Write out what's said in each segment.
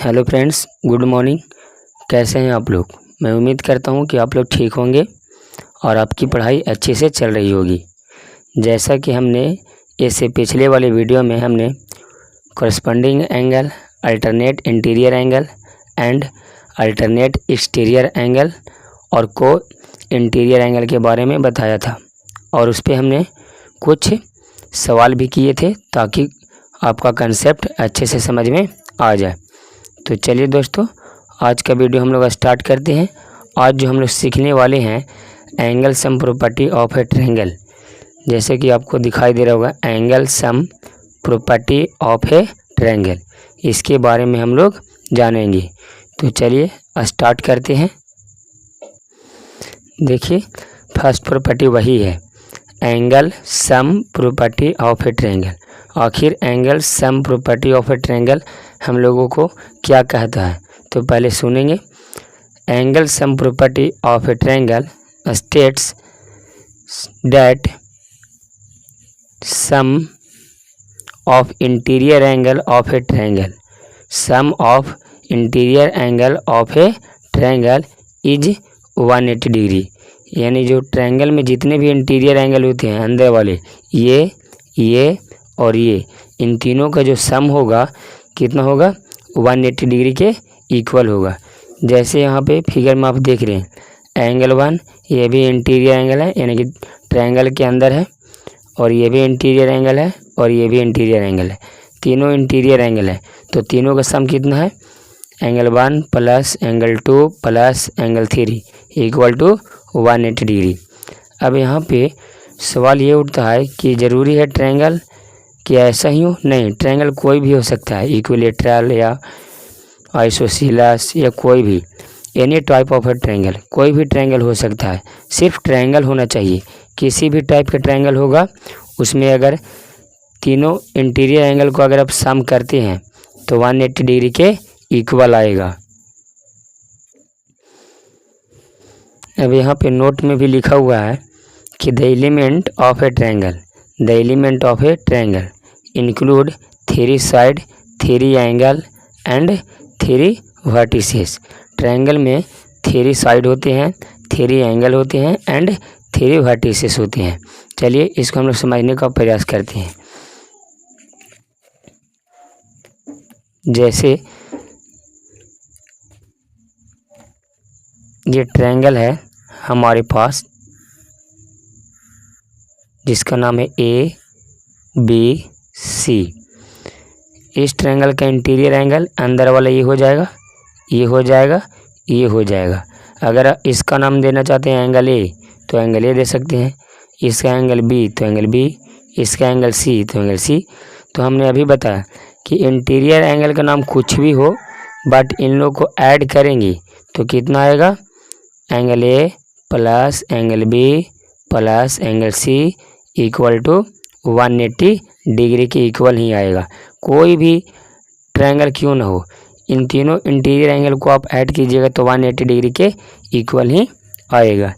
Hello friends, good morning. कैसे हैं आप लोग? मैं उम्मीद करता हूं कि आप लोग ठीक होंगे और आपकी पढ़ाई अच्छे से चल रही होगी। जैसा कि हमने इससे पिछले वाले वीडियो में हमने corresponding angle, alternate interior angle and alternate exterior angle और को इंटीरियर एंगल के बारे में बताया था और उस पर हमने कुछ सवाल भी किए थे ताकि आपका कंसेप्ट अच्छे से समझ में आ जाए। तो चलिए दोस्तों, आज का वीडियो हम लोग स्टार्ट करते हैं। आज जो हम लोग सीखने वाले हैं angle sum property of a triangle. जैसे कि आपको दिखाई दे रहा होगा angle sum property of a triangle, इसके बारे में हम लोग जानेंगे। तो चलिए स्टार्ट करते हैं। देखिए, फर्स्ट प्रॉपर्टी वही है angle sum property of a triangle. आखिर angle sum property of a triangle हम लोगों को क्या कहता है, तो पहले सुनेंगे। Angle sum property of a triangle states that sum of interior angle of a triangle, sum of interior angle of a triangle is 180 degree. यानी जो ट्रायंगल में जितने भी इंटीरियर एंगल होते हैं अंदर वाले, ये और ये, इन तीनों का जो सम होगा कितना होगा? 180 डिग्री के इक्वल होगा। जैसे यहाँ पे फिगर में आप देख रहे हैं एंगल 1, ये भी इंटीरियर एंगल है यानी कि ट्रायंगल के अंदर है, और ये भी इंटीरियर एंगल है और ये भी इंटीरियर एंगल है। तीनों इंटीरियर एंगल है, तो तीनों का सम कितना है? Angle 1 plus angle 2 plus angle 3 equal to 180 degree. अब यहाँ पे सवाल ये उठता है कि ज़रूरी है ट्रायंगल कि ऐसा ही हो? नहीं, ट्रायंगल कोई भी हो सकता है, इक्विलेटरल या आइसोसेलेस या कोई भी, any type of a triangle, कोई भी ट्रायंगल हो सकता है। सिर्फ ट्रायंगल होना चाहिए। किसी भी टाइप का ट्रायंगल होगा उसमें अगर तीनों इंटीरियर एंगल को अगर आप सम करते हैं तो 180 डिग्री के इक्वल आएगा। अब यहाँ पे नोट में भी लिखा हुआ है कि the element of a triangle, the element of a triangle include 3 side, 3 angle and 3 vertices. Triangle में 3 साइड होते हैं, 3 एंगल होते हैं एंड 3 वर्टिसेस होते हैं। चलिए इसको हम लोग समझने का प्रयास करते हैं। जैसे ये ट्रायंगल है हमारे पास जिसका नाम है ABC। इस ट्रायंगल का इंटीरियर एंगल अंदर वाला ये हो जाएगा, ये हो जाएगा, ये हो जाएगा। अगर इसका नाम देना चाहते हैं एंगल A तो एंगल A दे सकते हैं, इसका एंगल B तो एंगल B, इसका एंगल C तो एंगल C। तो हमने अभी बताया कि इंटीरियर एंगल का नाम कुछ भी हो बट इन लोग को ऐड करेंगे तो कितना आएगा? Angle A plus angle B plus angle C equal to 180 degree के इक्वल ही आएगा। कोई भी ट्रायंगल क्यों ना हो, इन तीनों इंटीरियर एंगल को आप ऐड कीजिएगा तो 180 डिग्री के इक्वल ही आएगा।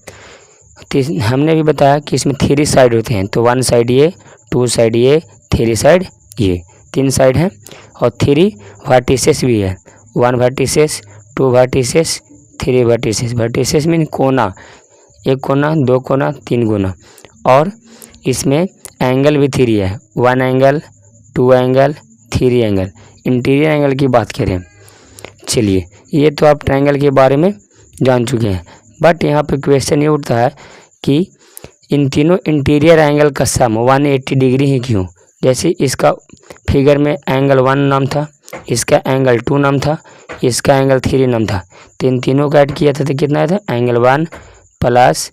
हमने भी बताया कि इसमें 3 साइड होते हैं, तो 1 साइड ये, 2 साइड ये, 3 साइड ये, 3 साइड हैं और 3 वर्टिसेस भी है। 1 vertices, 2 vertices, 3 vertices. Vertices mean कोना, 1 कोना, 2 कोना, 3 कोना। और इसमें एंगल भी 3 है, 1 angle, 2 angle, 3 angle. Interior angle की बात करें, चलिए ये तो आप ट्रायंगल के बारे में जान चुके हैं, बट यहाँ पे क्वेश्चन ये उठता है कि इन तीनों इंटीरियर एंगल का सम 180 डिग्री ही क्यों? जैसे इसका फिगर में एंगल 1 नाम था, इसका एंगल 2 नाम था, इसका एंगल 3 नाम था, तो इन तीनों का ऐड किया था तो कितना था? Angle 1 plus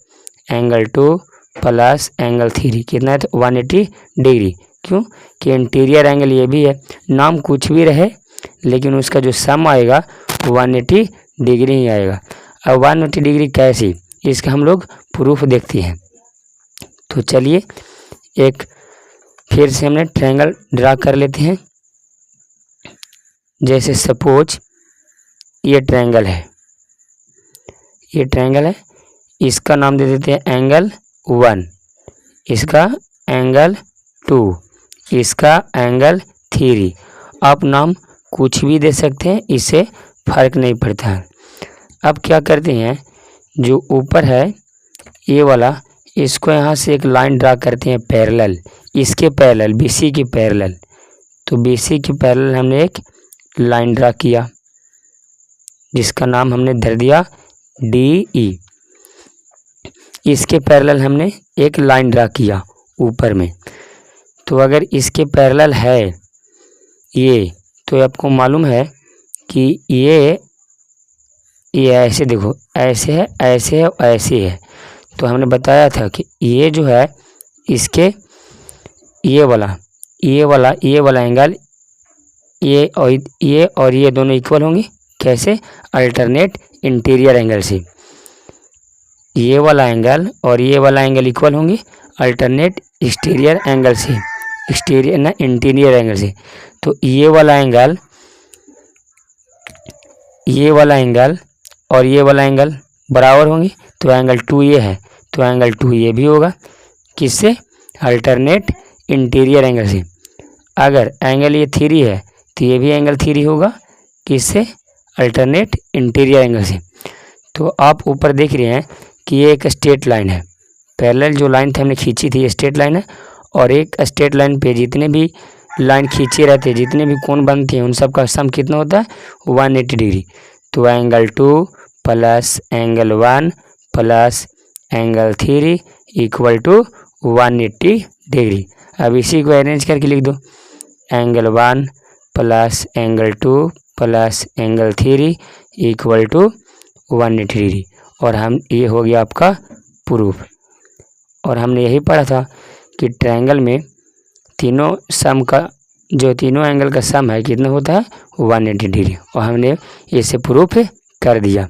angle 2 plus angle 3 कितना है? तो 180 डिग्री। क्यों? कि इंटीरियर एंगल ये भी है, नाम कुछ भी रहे लेकिन उसका जो सम आएगा 180 डिग्री ही आएगा। अब 180 डिग्री कैसे, इसका हम लोग प्रूफ देखते हैं। तो चलिए एक फिर से हमने ट्रायंगल ड्रा कर लेते हैं। जैसे सपोज ये ट्रायंगल है, ये ट्रायंगल है, इसका नाम दे देते हैं एंगल 1, इसका एंगल 2, इसका एंगल 3। आप नाम कुछ भी दे सकते हैं, इससे फर्क नहीं पड़ता है। अब क्या करते हैं, जो ऊपर है ये वाला, इसको यहाँ से एक लाइन ड्रा करते हैं पैरेलल, इसके पैरेलल, BC की पैरेलल। तो BC की पैरेलल हमने एक लाइन ड्रा किया जिसका नाम हमने धर दिया DE। इसके पैरेलल हमने एक लाइन ड्रा किया ऊपर में। तो अगर इसके पैरेलल है ये, तो आपको मालूम है कि ये ऐसे देखो, ऐसे है, ऐसे है, ऐसे है। तो हमने बताया था कि ये जो है इसके ये वाला एंगल, ये और ये दोनों इक्वल होंगे। कैसे? अल्टरनेट इंटीरियर एंगल से। ये वाला एंगल और ये वाला एंगल इक्वल होंगे अल्टरनेट एक्सटीरियर एंगल से, एक्सटीरियर ना इंटीरियर एंगल से। तो ये वाला एंगल और ये वाला एंगल बराबर होंगे। तो एंगल 2A है, तो एंगल 2A भी होगा किससे? अल्टरनेट इंटीरियर एंगल से। अगर एंगल ये 3 है तो ये भी एंगल 3 होगा किससे? अल्टरनेट इंटीरियर एंगल से। तो आप ऊपर देख रहे हैं कि ये एक स्ट्रेट लाइन है, पैरेलल जो लाइन थी हमने खींची थी ये स्ट्रेट लाइन है। और एक स्ट्रेट लाइन पे जितने भी लाइन खींचे रहते हैं, जितने भी कोण बनते हैं, उन सब का सम कितना होता है? 180 डिग्री। तो angle 2 plus angle 1 plus angle 3 equal to 180 degree. अब इसी को अरेंज करके लिख दो, angle 1 plus angle 2 plus angle 3 equal to 180 degree. और हम ये हो गया आपका प्रूफ। और हमने यही पढ़ा था कि ट्रायंगल में तीनों सम का, जो तीनों एंगल का सम है कितना होता है? 180 डिग्री। और हमने इसे प्रूफ कर दिया।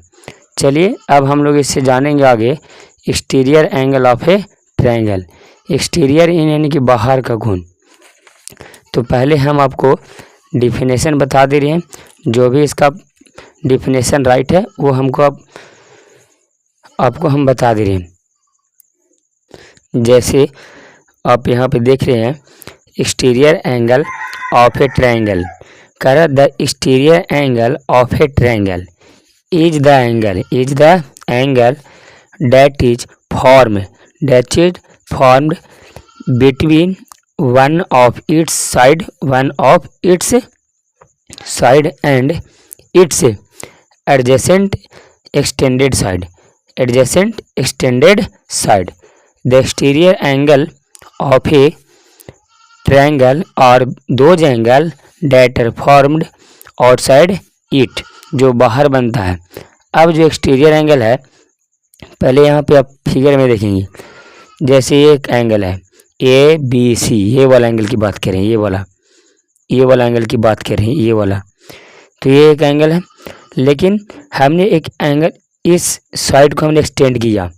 चलिए अब हम लोग इससे जानेंगे आगे exterior angle of a triangle. Exterior यानी कि बाहर का कोण। तो पहले हम आपको डिफिनेशन बता दे रहे हैं, जो भी इसका डिफिनेशन राइट है वो हमको आपको हम बता दे रहे हैं। जैसे आप यहाँ पे देख रहे हैं exterior angle of a triangle, कह रहा the exterior angle of a triangle is the angle that is formed between one of its side and its adjacent extended side. The exterior angle of a triangle are those angle that are formed outside it, जो बाहर बनता है। अब जो exterior angle है, पहले यहाँ पे आप फिगर में देखेंगे, जैसे ये एक एंगल है ABC, ये वाला एंगल की बात करें, ये वाला एंगल की बात करें, ये वाला। तो ये एक एंगल है, लेकिन हमने एक एंगल इस साइड को हमने एक्सटेंड किया,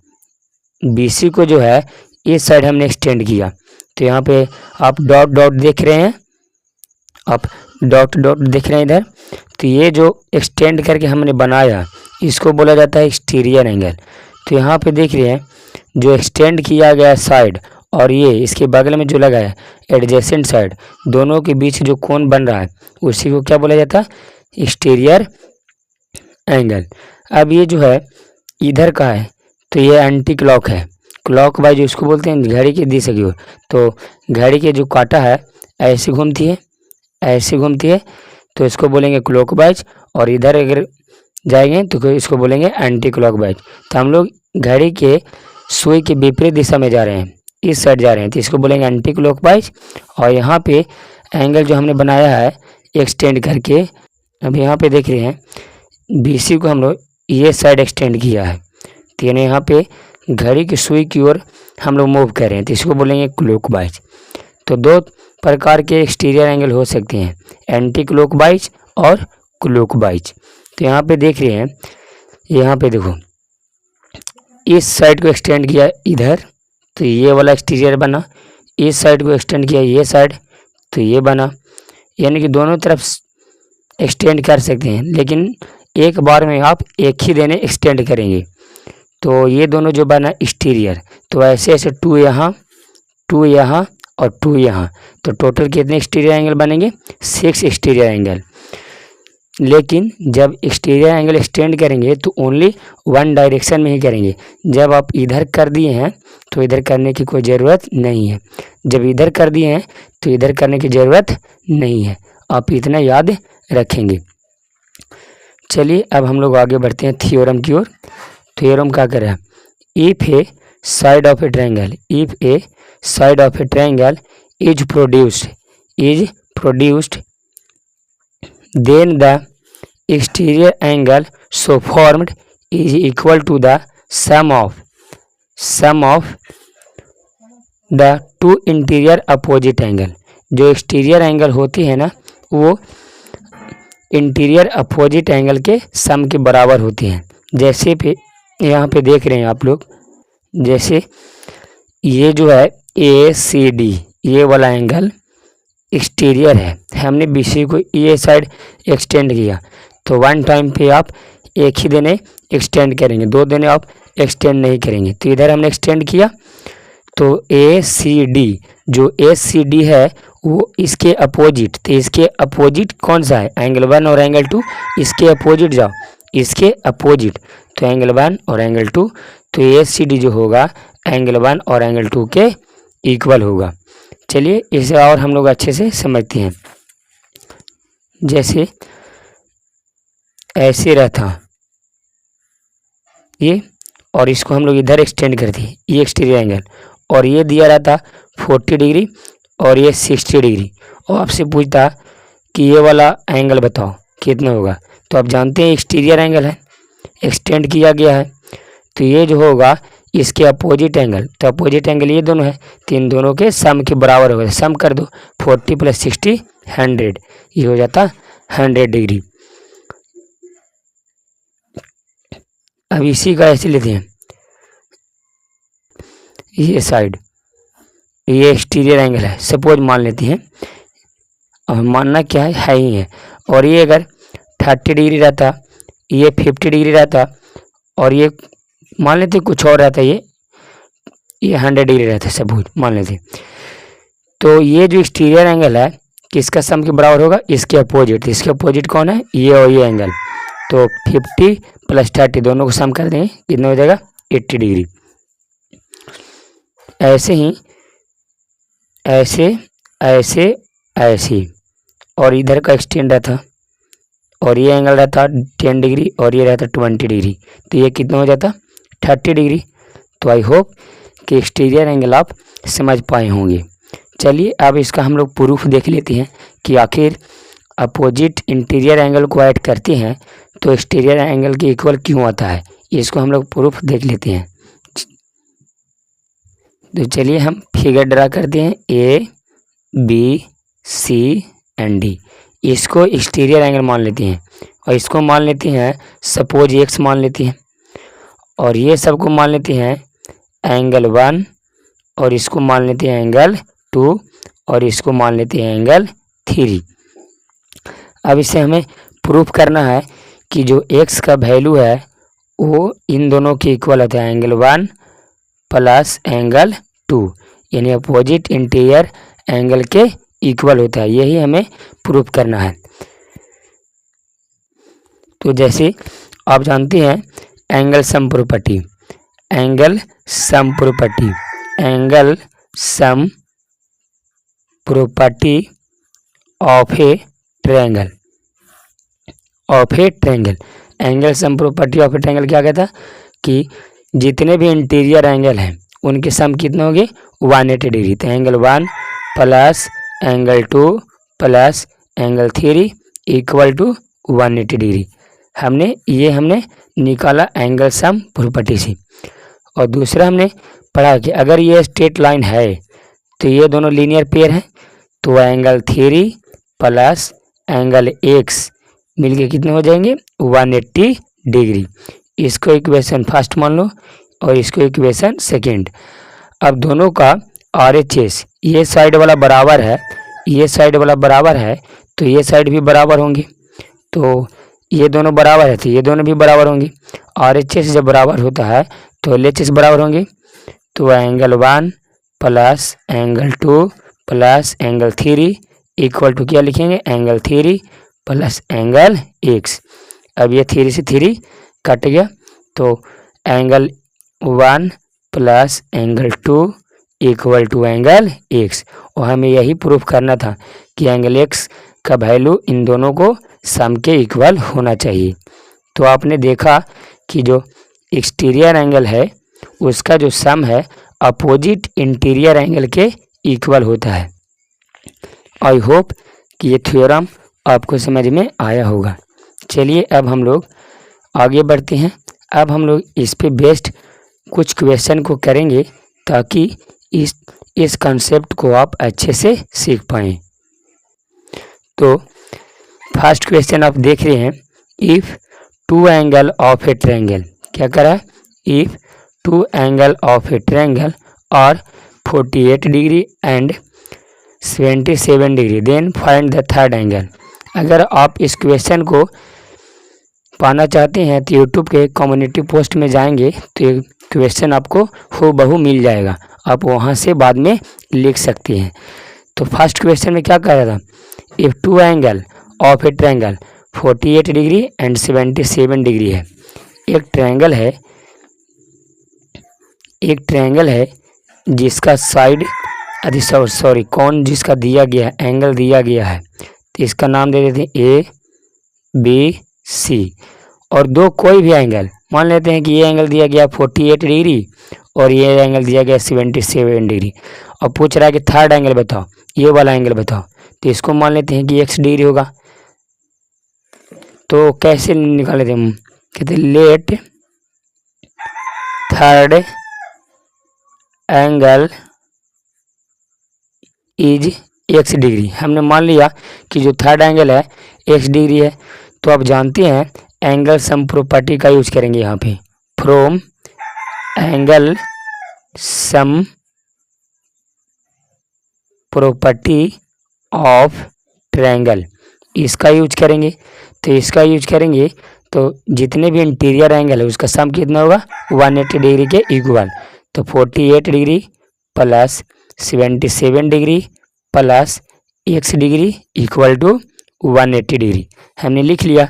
BC को जो है इस साइड हमने एक्सटेंड किया। तो यहाँ पे आप डॉट डॉट देख रहे हैं, इधर। तो ये जो एक्सटेंड करके हमने बनाया इसको बोला जाता है एक्सटीरियर एंगल। तो यहाँ पे देख रहे हैं जो एक्सटेंड किया गया साइड और ये इसके बगल में जो लगा है एडजेसेंट साइड, दोनों के बीच जो कोण बन रहा है उसी को क्या बोला जाता है? Exterior angle. अब ये जो है इधर का है, तो ये एंटी क्लॉक है, क्लॉक वाइज उसको बोलते हैं, घड़ी की दिशा की ओर। तो घड़ी के जो काटा है ऐसे घूमती है, तो इसको बोलेंगे क्लॉक वाइज। और इधर अगर जाएंगे तो इसको बोलेंगे एंटी क्लॉक वाइज। तो हम लोग घड़ी के सुई के विपरीत दिशा में जा रहे हैं, इस साइड जा रहे हैं, तो इसको बोलेंगे एंटी क्लॉक वाइज। और यहाँ पे एंगल जो हमने बनाया है एक्सटेंड करके, अब यहाँ पे देख रहे हैं BC को हम लोग ये साइड एक्सटेंड किया है, तो यानी यहाँ पे घड़ी की सुई की ओर हम लोग मूव कर रहे हैं, तो इसको बोलेंगे क्लॉक वाइज। तो दो प्रकार के एक्सटीरियर एंगल हो सकते हैं, एंटी क्लॉक वाइज और क्लॉक वाइज। तो यहाँ पे देख रहे हैं, यहाँ पे देखो इस साइड को एक्सटेंड किया इधर, तो ये वाला एक्सटीरियर बना। इस साइड को एक्सटेंड किया ये साइड, तो ये बना। यानी कि दोनों तरफ एक्सटेंड कर सकते हैं, लेकिन एक बार में आप एक ही देने एक्सटेंड करेंगे। तो ये दोनों जो बना एक्सटीरियर, तो ऐसे ऐसे 2 यहाँ और 2 यहाँ, तो टोटल कितने एक्सटीरियर एंगल बनेंगे? 6 एक्सटीरियर एंगल। लेकिन जब एक्सटीरियर एंगल एक्सटेंड करेंगे तो ओनली वन डायरेक्शन में ही करेंगे। जब आप इधर कर दिए हैं तो इधर करने की कोई ज़रूरत नहीं है, जब इधर कर दिए हैं तो इधर करने की ज़रूरत नहीं है। आप इतना याद रखेंगे। चलिए अब हम लोग आगे बढ़ते हैं थ्योरम की ओर। थ्योरम क्या कर रहा है? If A side of a triangle, if A side of a triangle is produced then the exterior angle so formed is equal to the sum of the two interior opposite angle। जो exterior angle होती है ना वो interior opposite angle के सम के बराबर होती हैं। जैसे पे यहाँ पे देख रहे हैं आप लोग, जैसे ये जो है ACD ये वाला एंगल एक्सटीरियर है, हमने BC को ये साइड एक्सटेंड किया तो वन टाइम पे आप एक ही देने एक्सटेंड करेंगे, दो देने आप एक्सटेंड नहीं करेंगे। तो इधर हमने एक्सटेंड किया तो ACD जो ACD है वो इसके अपोजिट, तो इसके अपोजिट कौन सा है? एंगल 1 और एंगल 2, इसके अपोजिट जाओ, इसके अपोजिट तो एंगल 1 और एंगल 2, तो ACD जो होगा एंगल 1 और एंगल 2 के इक्वल होगा। चलिए इसे और हम लोग अच्छे से समझते हैं। जैसे ऐसे रहता ये और इसको हम लोग इधर एक्सटेंड कर दिए, ये एक्सटीरियर एंगल, और ये दिया रहता 40 डिग्री और ये 60 डिग्री, और आपसे पूछता कि ये वाला एंगल बताओ कितना होगा, तो आप जानते हैं एक्सटीरियर एंगल है, एक्सटेंड किया गया है, तो ये जो होगा इसके अपोजिट एंगल, तो अपोजिट एंगल ये दोनों है, तो इन दोनों के सम के बराबर होगा। सम कर दो 40 + 60 100, ये हो जाता 100 डिग्री। अब इसी का ऐसे लेते हैं, ये साइड ये एक्सटीरियर एंगल है, सपोज मान लेते हैं, और मानना क्या है ही है, और ये अगर 30 डिग्री रहता, ये 50 डिग्री रहता, और ये मान लेते कुछ और रहता, ये 100 डिग्री रहता है सपोज मान लेते, तो ये जो एक्सटीरियर एंगल है किसका सम के बराबर होगा? इसके अपोजिट। इसके अपोजिट कौन है? ये और ये एंगल, तो 50 + 30 दोनों को सम कर देंगे, कितना हो जाएगा? 80 डिग्री। ऐसे ही ऐसे ऐसे ऐसे, और इधर का एक्सटेंड रहता, और ये एंगल रहता 10 डिग्री और ये रहता 20 डिग्री, तो ये कितना हो जाता? 30 डिग्री। तो आई होप कि एक्सटीरियर एंगल आप समझ पाए होंगे। चलिए अब इसका हम लोग प्रूफ देख लेते हैं कि आखिर अपोजिट इंटीरियर एंगल को ऐड करते हैं तो एक्सटीरियर एंगल के इक्वल क्यों आता है, इसको हम लोग प्रूफ देख लेते हैं। तो चलिए हम फिगर ड्रा करते हैं, ABCD, इसको एक्सटीरियर एंगल मान लेते हैं, और इसको मान लेते हैं सपोज X मान लेते हैं, और ये सबको मान लेते हैं एंगल 1, और इसको मान लेते हैं एंगल 2, और इसको मान लेते हैं एंगल 3। अब इसे हमें प्रूफ करना है कि जो X का वैल्यू है वो इन दोनों के इक्वल होता है, एंगल 1 + एंगल 2, यानी अपोजिट इंटीरियर एंगल के इक्वल होता है, यही हमें प्रूफ करना है। तो जैसे आप जानते हैं angle sum property, angle sum property, angle sum property of a triangle, of a triangle, angle sum property of a triangle क्या कहता कि जितने भी इंटीरियर एंगल हैं उनके सम कितने होंगे? 180 डिग्री। तो एंगल 1 + एंगल 2 + एंगल 3 = 180 डिग्री। हमने निकाला एंगल सम प्रॉपर्टी से। और दूसरा हमने पढ़ा कि अगर ये स्ट्रेट लाइन है तो ये दोनों लीनियर पेयर हैं, तो एंगल 3 + एंगल X मिलके कितने हो जाएंगे? 180 डिग्री। इसको इक्वेशन फर्स्ट मान लो और इसको इक्वेशन सेकंड। अब दोनों का RHS, ये साइड वाला बराबर है, ये साइड वाला बराबर है, तो ये साइड भी बराबर होंगे, तो ये दोनों बराबर है तो ये दोनों भी बराबर होंगे। RHS जब बराबर होता है तो LHS बराबर होंगे, तो एंगल 1 + एंगल 2 + एंगल 3 = क्या लिखेंगे? Angle 3 plus angle X. अब ये 3 से 3 कट गया, तो angle 1 plus angle 2 equal to angle X. और हमें यही प्रूफ करना था कि एंगल एक्स का वैल्यू इन दोनों को सम के इक्वल होना चाहिए। तो आपने देखा कि जो एक्सटीरियर एंगल है उसका जो सम है अपोजिट इंटीरियर एंगल के इक्वल होता है। आई होप कि ये थ्योरम आपको समझ में आया होगा। चलिए अब हम लोग आगे बढ़ते हैं। अब हम लोग इस पे बेस्ड कुछ क्वेश्चन को करेंगे ताकि इस कंसेप्ट को आप अच्छे से सीख पाएँ। तो फर्स्ट क्वेश्चन आप देख रहे हैं, if two angle of a triangle, क्या करा है, if two angle of a triangle और 48 degree and 77 degree then find the third angle. अगर आप इस क्वेश्चन को पाना चाहते हैं तो यूट्यूब के कम्युनिटी पोस्ट में जाएंगे तो ये क्वेश्चन आपको हूबहू मिल जाएगा, आप वहाँ से बाद में लिख सकते हैं। तो फर्स्ट क्वेश्चन में क्या कह रहा था, if two angle of a triangle 48 degree and 77 degree है। एक ट्रायंगल है जिसका साइड कौन जिसका दिया गया है, एंगल दिया गया है, तो इसका नाम दे देते हैं ए बी सी। और दो कोई भी एंगल मान लेते हैं कि ये एंगल दिया गया 48 डिग्री और ये एंगल दिया गया 77 डिग्री, और पूछ रहा है कि थर्ड एंगल बताओ, ये वाला एंगल बताओ, तो इसको मान लेते हैं कि x डिग्री होगा। तो कैसे निकाल लेते हैं हम, कहते हैं let third angle is x degree. हमने मान लिया कि जो थर्ड एंगल है x डिग्री है। तो आप जानते हैं एंगल सम प्रॉपर्टी का यूज करेंगे यहाँ पे, from angle sum property of triangle, इसका यूज करेंगे। तो इसका यूज करेंगे तो जितने भी इंटीरियर एंगल है उसका सम कितना होगा 180 डिग्री के इक्वल। तो 48 degree plus 77 degree plus x degree equal to 180 degree हमने लिख लिया।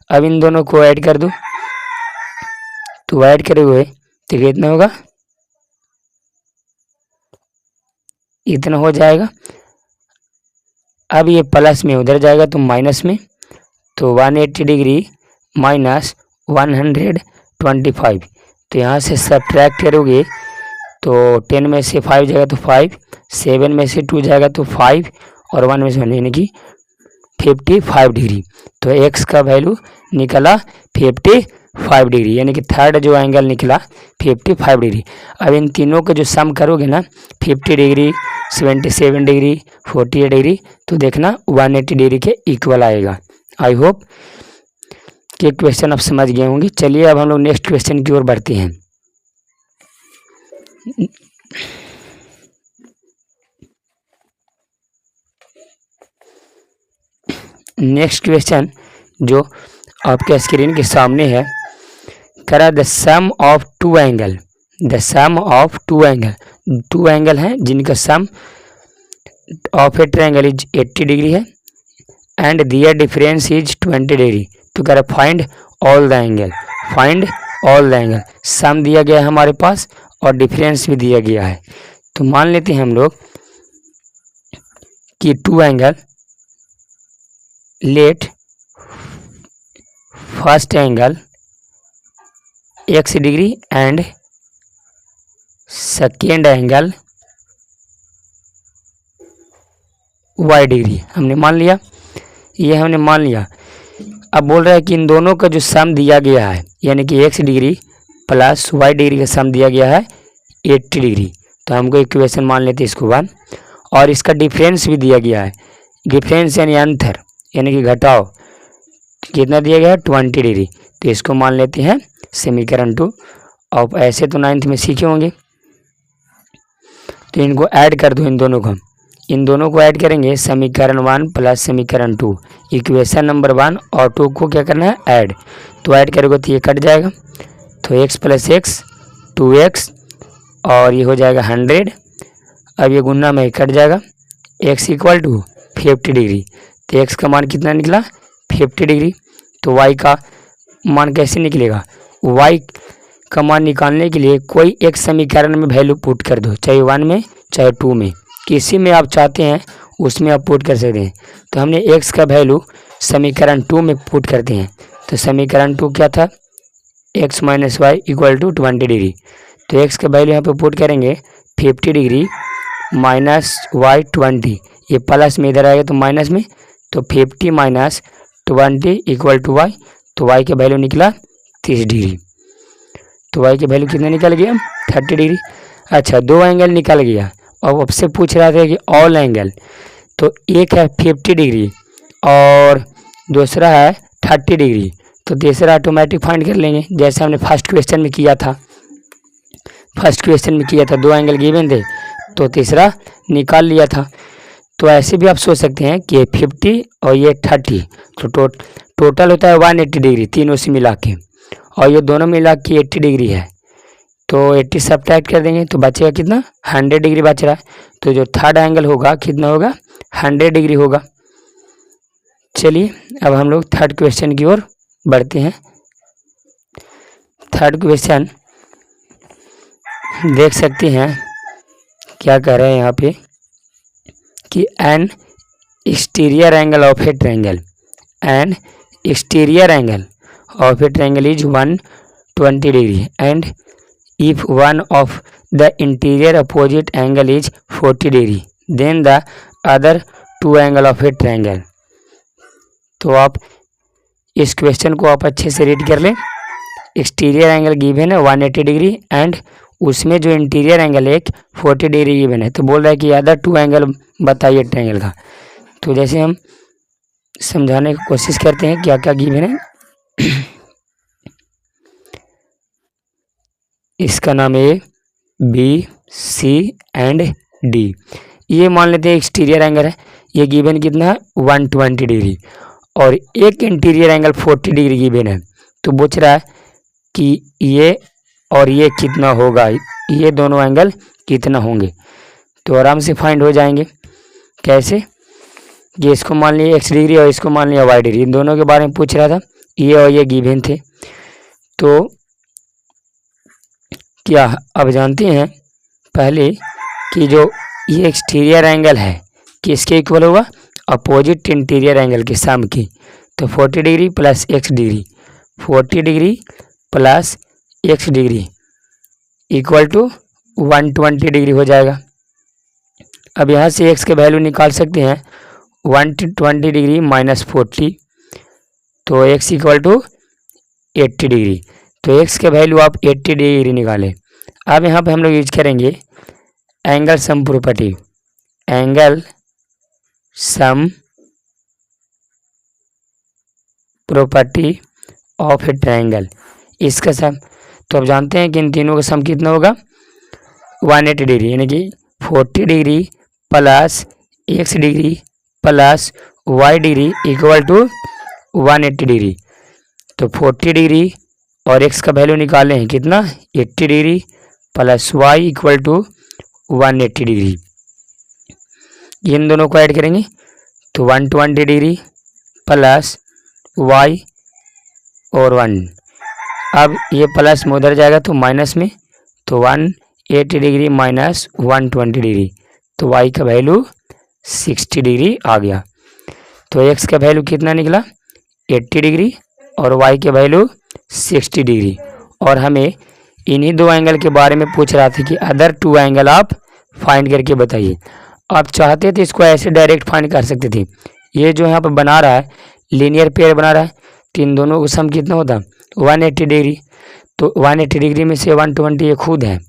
अब इन दोनों को ऐड कर दो, तो ऐड करे हुए तो कितना होगा, इतना हो जाएगा। अब ये प्लस में उधर जाएगा तो माइनस में, तो 180 डिग्री माइनस 125, तो यहाँ से सब्ट्रैक्ट करोगे तो 10 में से 5 जाएगा तो 5, 7 में से 2 जाएगा तो 5 और 1 में से 1 यानी कि 55 डिग्री। तो x का वैल्यू निकला 55 डिग्री, यानी कि थर्ड जो एंगल निकला 55 डिग्री। अब इन तीनों का जो सम करोगे ना 50 डिग्री 77 डिग्री 48 डिग्री, तो देखना 180 डिग्री के इक्वल आएगा। आई होप कि क्वेश्चन आप समझ गए होंगे। चलिए अब हम लोग नेक्स्ट क्वेश्चन की ओर बढ़ते हैं। नेक्स्ट क्वेश्चन जो आपके स्क्रीन के सामने है, करा the sum of two angle, the sum of two angle हैं जिनका sum of a triangle is 80 degree है and their difference is 20 degree. तो कह रहा find all the angle, find all the angle. Sum दिया गया है हमारे पास और डिफरेंस भी दिया गया है। तो मान लेते हैं हम लोग कि two angle, let first angle x degree and second angle y degree हमने मान लिया, ये हमने मान लिया। अब बोल रहा है कि इन दोनों का जो सम दिया गया है यानी कि x degree plus y degree का सम दिया गया है 80 डिग्री। तो हमको इक्वेशन मान लेते हैं इसको 1, और इसका डिफरेंस भी दिया गया है, डिफरेंस यानी अंतर यानी कि घटाव कितना दिया गया है 20 डिग्री। तो इसको मान लेते हैं समीकरण 2। अब ऐसे तो 9th में सीखे होंगे, तो इनको ऐड कर दो, इन दोनों को ऐड करेंगे, समीकरण 1 प्लस समीकरण 2, इक्वेशन नंबर 1 और 2 को क्या करना है ऐड। तो ऐड करोगे तो ये कट जाएगा, तो x प्लस एक्स 2x और ये हो जाएगा 100। अब ये गुना में कट जाएगा, x इक्वल टू 50 डिग्री। तो x का मान कितना निकला 50 डिग्री। तो y का मान कैसे निकलेगा? y का मान निकालने के लिए कोई एक समीकरण में वैल्यू पुट कर दो, चाहे 1 में चाहे 2 में, किसी में आप चाहते हैं उसमें आप पुट कर सकते हैं। तो हमने x का वैल्यू समीकरण 2 में पुट करते हैं। तो समीकरण 2 क्या था? x minus Y equal to 20 degree. तो x का वैल्यू यहाँ पे पुट करेंगे 50 डिग्री माइनस वाई 20, ये प्लस में इधर आएगा तो माइनस में, तो 50 माइनस 20 इक्वल टू वाई। तो y का वैल्यू निकला 30 डिग्री। तो y की वैल्यू कितना निकल गया? 30 डिग्री। अच्छा, दो एंगल निकल गया। अब आपसे पूछ रहा था कि ऑल एंगल, तो एक है 50 डिग्री और दूसरा है 30 डिग्री, तो तीसरा ऑटोमेटिक फाइंड कर लेंगे, जैसे हमने फर्स्ट क्वेश्चन में किया था। दो एंगल गिवन थे तो तीसरा निकाल लिया था। तो ऐसे भी आप सोच सकते हैं कि 50 और ये 30, तो टोटल होता है 180 डिग्री तीनों से मिला के, और ये दोनों मिला के 80 डिग्री है। तो 80 सब्ट्रैक्ट कर देंगे तो बचेगा कितना? 100 डिग्री बच रहा है। तो जो थर्ड एंगल होगा कितना होगा? 100 डिग्री होगा। चलिए अब हम लोग थर्ड क्वेश्चन की ओर बढ़ते हैं। थर्ड क्वेश्चन देख सकते हैं क्या कह रहे हैं यहाँ पे कि N exterior angle of a triangle, N exterior angle of a triangle is 120 degree, and if one of the interior opposite angle is 40 degree, then the other two angle of a triangle। तो आप इस question को आप अच्छे से read कर लें। Exterior angle given है 180 डिग्री एंड उसमें जो इंटीरियर एंगल है 40 डिग्री गिवन है। तो बोल रहा है कि अदर टू एंगल बताइए ट्रायंगल का। तो जैसे हम समझाने की कोशिश करते हैं क्या क्या गिवन है। इसका नाम है बी, सी एंड डी। ये मान लेते हैं एक्सटीरियर एंगल है, ये गिवन कितना है? 120 डिग्री, और एक इंटीरियर एंगल 40 डिग्री गिवन है। तो पूछ रहा है कि ये और ये कितना होगा, ये दोनों एंगल कितना होंगे। तो आराम से फाइंड हो जाएंगे। कैसे? ये इसको मान लिया x डिग्री और इसको मान लिया y डिग्री, इन दोनों के बारे में पूछ रहा था, ये और ये गिवन थे। तो क्या अब जानते हैं पहले कि जो ये एक्सटीरियर एंगल है किसके इक्वल होगा? अपोजिट इंटीरियर एंगल के सम की। तो 40 degree plus x degree, 40 degree plus x degree equal to 120 degree हो जाएगा। अब यहाँ से x के वैल्यू निकाल सकते हैं 120 डिग्री माइनस 40, तो x इक्वल टू 80 डिग्री। तो x के वैल्यू आप 80 डिग्री निकालें। अब यहाँ पे हम लोग यूज करेंगे angle sum property, angle sum property of a triangle, इसका सम। तो अब जानते हैं कि इन तीनों का सम कितना होगा? 180 डिग्री, यानी कि 40 degree plus x degree plus y degree equal to 180 degree. तो 40 डिग्री और x का वैल्यू निकाले हैं कितना? 80 degree plus y equal to 180 degree. इन दोनों को ऐड करेंगे तो 120 डिग्री प्लस y और 1, अब ये प्लस में उधर जाएगा तो माइनस में, तो 180 डिग्री माइनस 120 डिग्री, तो y का वैल्यू 60 डिग्री आ गया। तो x का वैल्यू कितना निकला? 80 डिग्री और y के वैल्यू 60 डिग्री। और हमें इन्हीं दो एंगल के बारे में पूछ रहा था कि अदर टू एंगल आप फाइंड करके बताइए। आप चाहते थे इसको ऐसे डायरेक्ट फाइंड कर सकते थे। ये जो यहाँ पर बना रहा है लीनियर पेयर बना रहा है, तो इन दोनों का सम कितना होता? 180 डिग्री। तो 180 डिग्री में से 120 ये खुद है,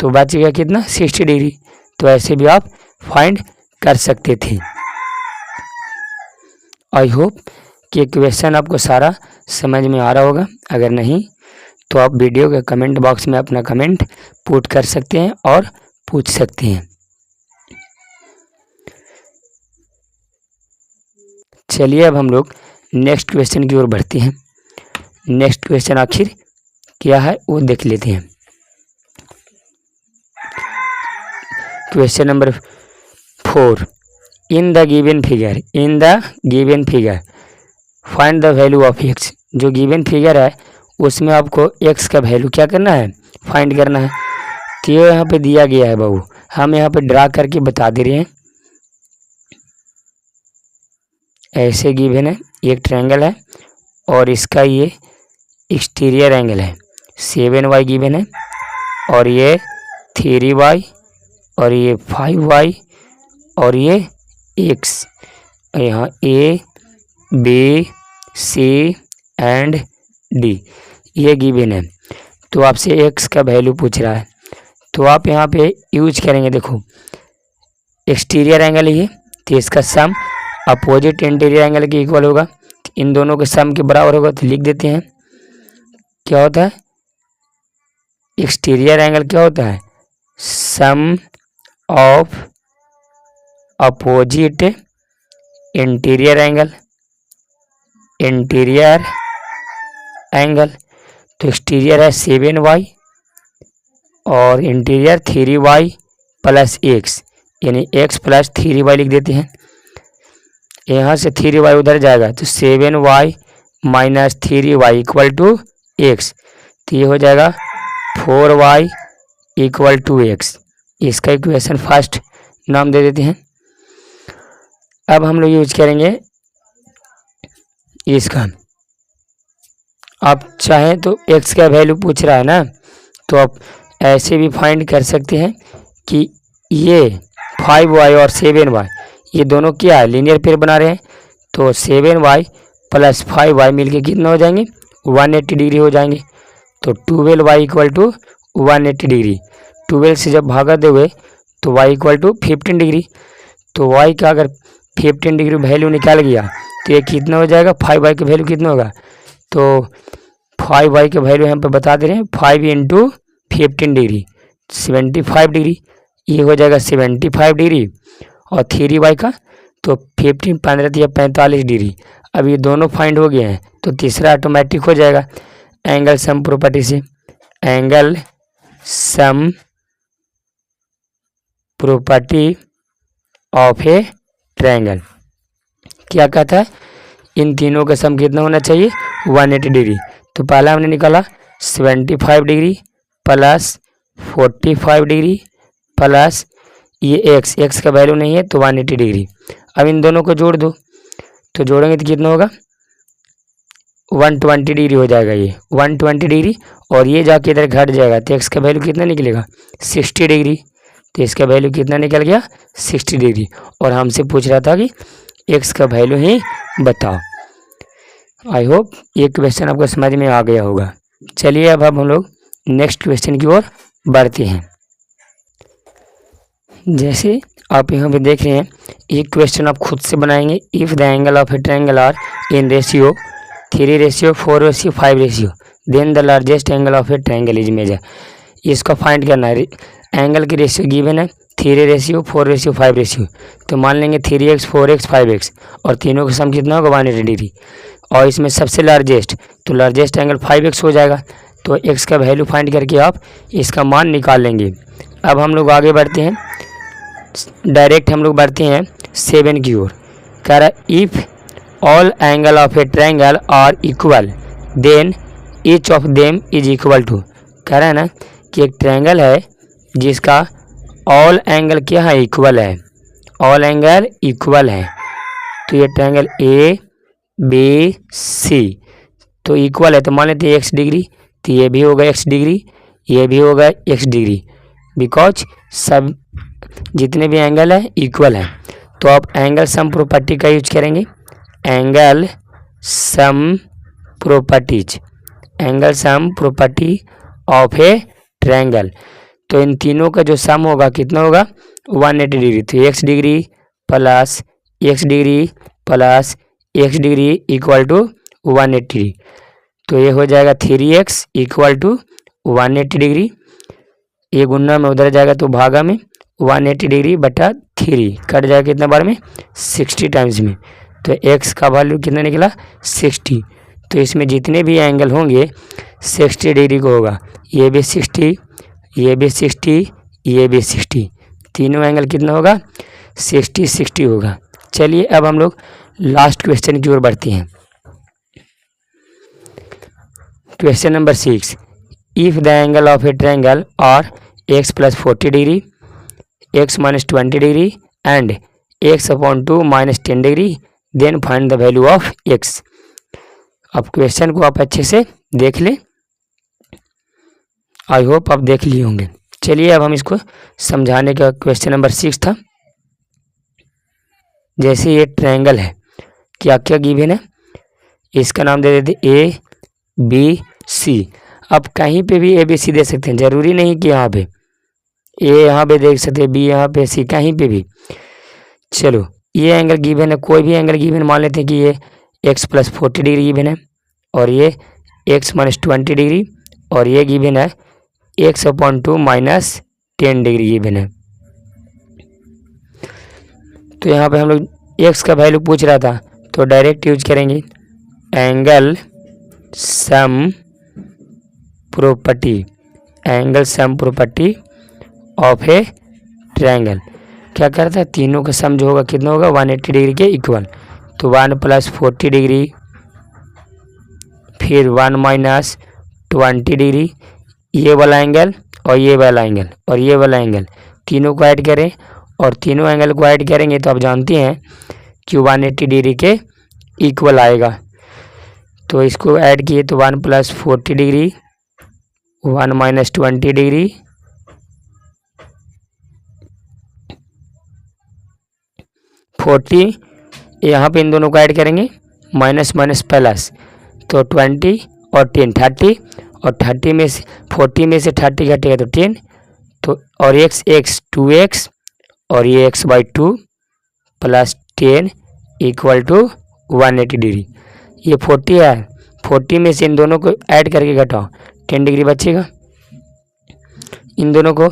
तो बच गया कितना? 60 डिग्री। तो ऐसे भी आप फाइंड कर सकते थे। आई होप कि क्वेश्चन आपको सारा समझ में आ रहा होगा। अगर नहीं तो आप वीडियो के कमेंट बॉक्स में अपना कमेंट पुट कर सकते हैं और पूछ सकते हैं। चलिए अब हम लोग नेक्स्ट क्वेश्चन की ओर बढ़ते हैं। नेक्स्ट क्वेश्चन आखिर क्या है वो देख लेते हैं। Question number 4, in the given figure find the value of x. जो गिवन फिगर है उसमें आपको एक्स का वैल्यू क्या करना है, फाइंड करना है। तो ये यहाँ पे दिया गया है बाबू, हम यहाँ पे ड्रा करके बता दे रहे हैं। ऐसे गिवन है, एक ट्रायंगल है और इसका ये एक्सटीरियर एंगल है 7y गिवन है, और ये 3y, और ये 5y, और ये x। यहाँ A B C and D ये गिवन है। तो आपसे x का वैल्यू पूछ रहा है, तो आप यहाँ पे यूज करेंगे। देखो एक्सटीरियर एंगल ये, तो इसका सम अपोजिट इंटीरियर एंगल के इक्वल होगा। इन दोनों के सम के बराबर होगा, तो लिख देते हैं। क्या होता है एक्सटीरियर एंगल, क्या होता है sum of opposite interior angle, interior angle. तो एक्सटीरियर है 7y और इंटीरियर 3y प्लस x, यानी x प्लस 3y लिख देते हैं। यहाँ से 3y उधर जाएगा तो 7y minus 3y equal to x, तो ये हो जाएगा 4y इक्वल टू x। इसका इक्वेशन फर्स्ट नाम दे देते हैं। अब हम लोग यूज करेंगे इसका। आप चाहें तो x का वैल्यू पूछ रहा है ना, तो आप ऐसे भी फाइंड कर सकते हैं कि ये 5y और 7y ये दोनों क्या है, लीनियर पेयर बना रहे हैं। तो 7y प्लस 5y मिलके कितना हो जाएंगे, 180 डिग्री हो जाएंगे। तो 12y इक्वल टू 180 डिग्री। 12 से जब भागा दोगे तो y इक्वल टू 15 डिग्री। तो y का अगर 15 डिग्री वैल्यू निकाल गया तो ये कितना हो जाएगा, 5y का वैल्यू कितना होगा। तो 5y का वैल्यू यहाँ पे बता दे रहे हैं, 5 इंटू 15 डिग्री 75 डिग्री, ये हो जाएगा 75 डिग्री। और 3y का तो 15 15 या 45 डिग्री। अब ये दोनों फाइंड हो गए हैं, तो तीसरा ऑटोमेटिक हो जाएगा एंगल सम प्रॉपर्टी से। Angle sum property of a triangle क्या कहता है, इन तीनों का सम कितना होना चाहिए, 180 डिग्री। तो पहला हमने निकाला 75 डिग्री प्लस 45 डिग्री प्लस ये x का वैल्यू नहीं है तो 180 डिग्री। अब इन दोनों को जोड़ दो, तो जोड़ेंगे तो कितना होगा, 120 डिग्री हो जाएगा ये 120 डिग्री। और ये जाके इधर घट जाएगा तो x का वैल्यू कितना निकलेगा, 60 डिग्री। तो इसका वैल्यू कितना निकल गया, 60 डिग्री। और हमसे पूछ रहा था कि x का वैल्यू ही बताओ। आई होप ये क्वेश्चन आपको समझ में आ गया होगा। चलिए अब हम लोग नेक्स्ट क्वेश्चन की ओर बढ़ते हैं। जैसे आप यहाँ पे देख रहे हैं, ये क्वेश्चन आप खुद से बनाएंगे। If the angle of a triangle are in ratio 3:4:5 then the largest angle of a triangle is measure. इसको फाइंड करना है। एंगल की रेशियो गिवन है 3:4:5। तो मान लेंगे 3x 4x 5x और तीनों का सम कितना होगा, 180 डिग्री। और इसमें सबसे लार्जेस्ट, तो लार्जेस्ट एंगल 5x हो जाएगा। तो x का वैल्यू फाइंड करके आप इसका मान निकाल लेंगे। अब हम लोग आगे बढ़ते हैं, डायरेक्ट हम लोग बढ़ते हैं 7 की ओर। कह रहा if all angle of a triangle are equal then each of them is equal to. कह रहा है ना कि एक ट्रायंगल है जिसका ऑल एंगल क्या है, इक्वल है। ऑल एंगल इक्वल है, तो ये ट्रायंगल ए बी सी तो इक्वल है। तो मान लेते हैं x डिग्री, तो ये भी होगा x डिग्री, ये भी होगा x डिग्री, बिकॉज सब जितने भी एंगल है इक्वल है। तो आप एंगल सम प्रॉपर्टी का यूज करेंगे। Angle sum properties, angle sum property of a triangle. तो इन तीनों का जो सम होगा कितना होगा, 180 डिग्री। तो x degree plus x degree plus x degree equal to 180। तो ये हो जाएगा 3x इक्वल टू 180 डिग्री। ये गुना में उधर जाएगा तो भागा में 180 डिग्री बटा 3 कट जाएगा कितना बार में, 60 टाइम्स में। तो x का वैल्यू कितना निकला, 60। तो इसमें जितने भी एंगल होंगे 60 डिग्री को होगा। ये भी 60, ये भी 60, ये भी 60, तीनों एंगल कितना होगा, 60 60 होगा। चलिए अब हम लोग लास्ट क्वेश्चन की ओर बढ़ते हैं। Question number 6, if the angle of a triangle are x + 40 degree, x - 20 degree and x/2 - 10 degree, then find the value of x। अब क्वेश्चन को आप अच्छे से देख लें, आई होप आप देख लिए होंगे। चलिए अब हम इसको समझाने का, क्वेश्चन नंबर 6 था। जैसे ये ट्रायंगल है, क्या क्या गिवन है, इसका नाम दे देते ए बी सी। अब कहीं पे भी ए बी सी दे सकते हैं, जरूरी नहीं कि यहाँ पे ए यहाँ पे देख सकते हैं, बी यहाँ पे, सी कहीं पे भी। चलो ये एंगल गिवन है, कोई भी एंगल गिवन मान लेते हैं कि ये x + 40 डिग्री गिवन है, और ये x - 20 डिग्री, और ये गिवन है x/2 - 10 डिग्री गिवन है। तो यहाँ पे हम लोग x का वैल्यू पूछ रहा था, तो डायरेक्ट यूज करेंगे angle sum property, angle sum property of a triangle. क्या करता है, तीनों का सम जो होगा कितना होगा, 180 डिग्री के इक्वल। तो 1 + 40 डिग्री, फिर 1 - 20 डिग्री, ये वाला एंगल और ये वाला एंगल और ये वाला एंगल, तीनों को ऐड करें, और तीनों एंगल को ऐड करेंगे तो आप जानते हैं कि 180 डिग्री के इक्वल आएगा। तो इसको ऐड किए तो 1 + 40 डिग्री, 1 - 20 डिग्री, 40, यहाँ पे इन दोनों को ऐड करेंगे, माइनस माइनस प्लस, तो 20 और 10 30, और 30 में से 40 में से 30 घटेगा तो 10, तो और x 2x, और ये x/2 + 10 = 180 डिग्री। ये 40 है, 40 में से इन दोनों को ऐड करके घटाओ, 10 डिग्री बचेगा। इन दोनों को,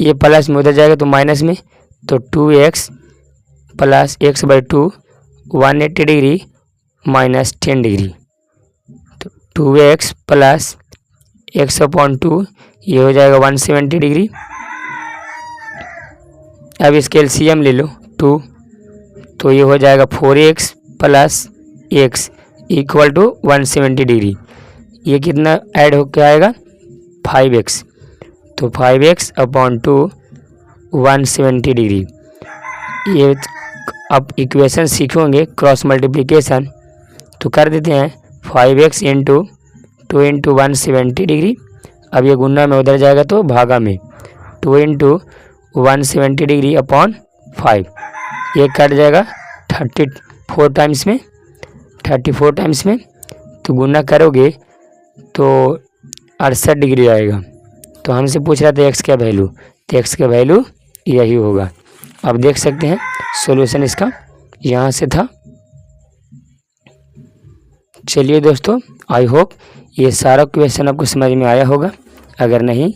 ये प्लस में उधर जाएगा तो माइनस में, तो 2x + x/2 180 डिग्री - 10 डिग्री, तो 2x + x/2 ये हो जाएगा 170 डिग्री। अब इसके एलसीएम ले लो 2, तो ये हो जाएगा 4x + x = 170 डिग्री। ये कितना ऐड होकर आएगा, 5x, तो 5x/2 170 डिग्री। ये आप इक्वेशन सीखोगे क्रॉस मल्टीप्लिकेशन, तो कर देते हैं 5x × 2 × 170 डिग्री। अब ये गुना में उधर जाएगा तो भागा में, 2 × 170 डिग्री / 5, ये कट जाएगा 34 टाइम्स में, 34 टाइम्स में, तो गुना करोगे तो 68 डिग्री आएगा। तो हमसे पूछ रहा था x का वैल्यू, तो x का वैल्यू यही होगा। अब देख सकते हैं सॉल्यूशन इसका यहाँ से था। चलिए दोस्तों, आई होप ये सारा क्वेश्चन आपको समझ में आया होगा। अगर नहीं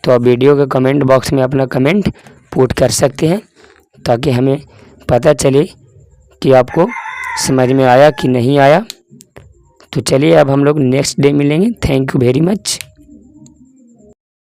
तो आप वीडियो के कमेंट बॉक्स में अपना कमेंट पुट कर सकते हैं, ताकि हमें पता चले कि आपको समझ में आया कि नहीं आया। तो चलिए अब हम लोग नेक्स्ट डे मिलेंगे। Thank you very much.